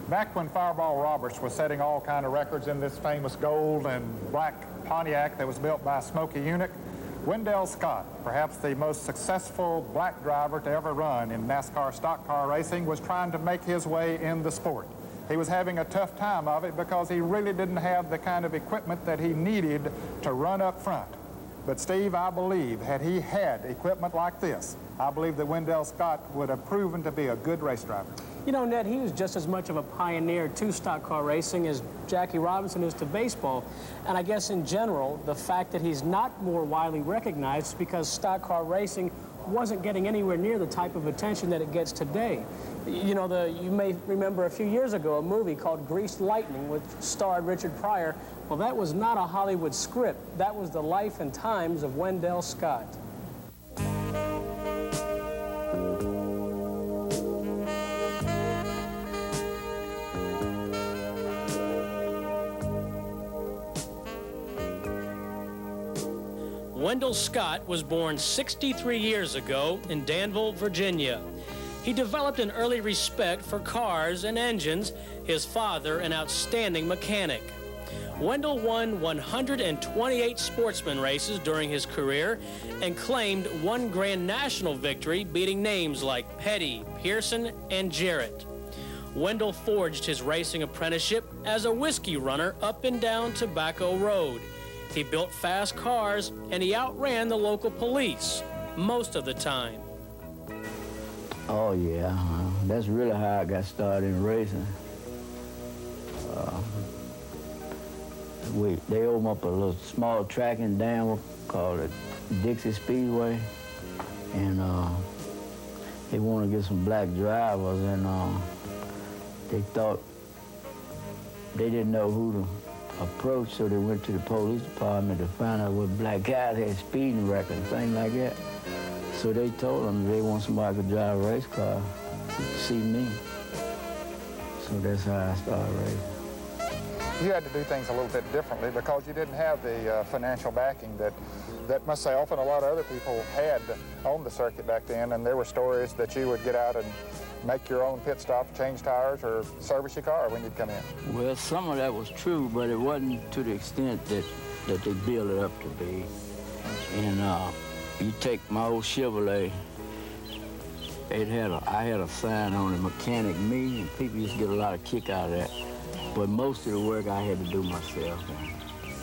Back when Fireball Roberts was setting all kind of records in this famous gold and black Pontiac that was built by Smokey Yunick, Wendell Scott, perhaps the most successful black driver to ever run in NASCAR stock car racing, was trying to make his way in the sport. He was having a tough time of it because he really didn't have the kind of equipment that he needed to run up front. But Steve, I believe, had he had equipment like this, I believe that Wendell Scott would have proven to be a good race driver. You know, Ned, he was just as much of a pioneer to stock car racing as Jackie Robinson is to baseball. And I guess in general, the fact that he's not more widely recognized is because stock car racing wasn't getting anywhere near the type of attention that it gets today. You know, you may remember a few years ago a movie called Greased Lightning, which starred Richard Pryor. Well, that was not a Hollywood script. That was the life and times of Wendell Scott. Wendell Scott was born 63 years ago in Danville, Virginia. He developed an early respect for cars and engines, his father an outstanding mechanic. Wendell won 128 sportsman races during his career and claimed one Grand National victory, beating names like Petty, Pearson, and Jarrett. Wendell forged his racing apprenticeship as a whiskey runner up and down Tobacco Road. He built fast cars, and he outran the local police most of the time. Oh, yeah. That's really how I got started in racing. They opened up a little small track in Danville called the Dixie Speedway, and they wanted to get some black drivers, and they thought they didn't know who to approach, so they went to the police department to find out what black guys had speeding records, things like that. So they told them they want somebody to drive a race car to see me. So that's how I started racing. You had to do things a little bit differently because you didn't have the financial backing that must say often a lot of other people had on the circuit back then, and there were stories that you would get out and make your own pit stop, change tires, or service your car when you'd come in. Well, some of that was true, but it wasn't to the extent that they built it up to be. And you take my old Chevrolet, I had a sign on it, Mechanic Me, and people used to get a lot of kick out of that. But most of the work I had to do myself,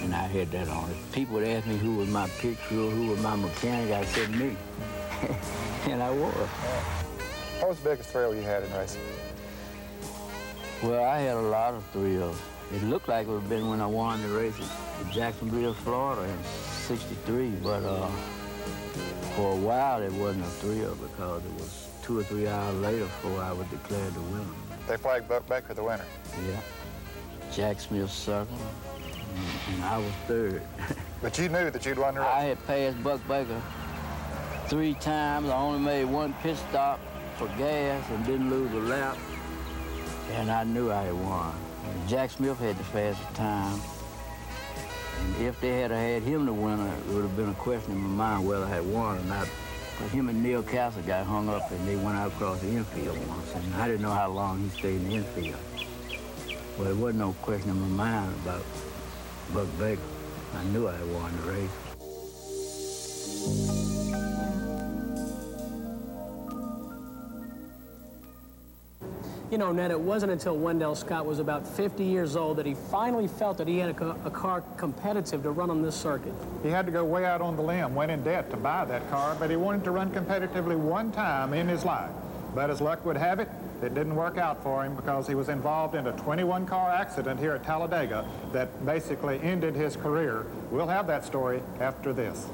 and I had that on it. People would ask me who was my pit crew, who was my mechanic, I said me, and I was. What was the biggest thrill you had in racing? Well, I had a lot of thrills. It looked like it would have been when I won the race at Jacksonville, Florida in '63, but for a while it wasn't a thrill because it was 2 or 3 hours later before I was declared the winner. They flagged Buck Baker the winner. Yeah. Jack Smith second, and I was third. But you knew that you'd won the race. I had passed Buck Baker 3 times. I only made 1 pit stop for gas and didn't lose a lap, and I knew I had won. And Jack Smith had the fastest time, and if they had had him the winner, it would have been a question in my mind whether I had won or not. But him and Neil Castle got hung up, and they went out across the infield once, and I didn't know how long he stayed in the infield. But there wasn't no question in my mind about Buck Baker. I knew I had won the race. You know, Ned, it wasn't until Wendell Scott was about 50 years old that he finally felt that he had a car competitive to run on this circuit. He had to go way out on the limb, went in debt to buy that car, but he wanted to run competitively one time in his life. But as luck would have it, it didn't work out for him because he was involved in a 21-car accident here at Talladega that basically ended his career. We'll have that story after this.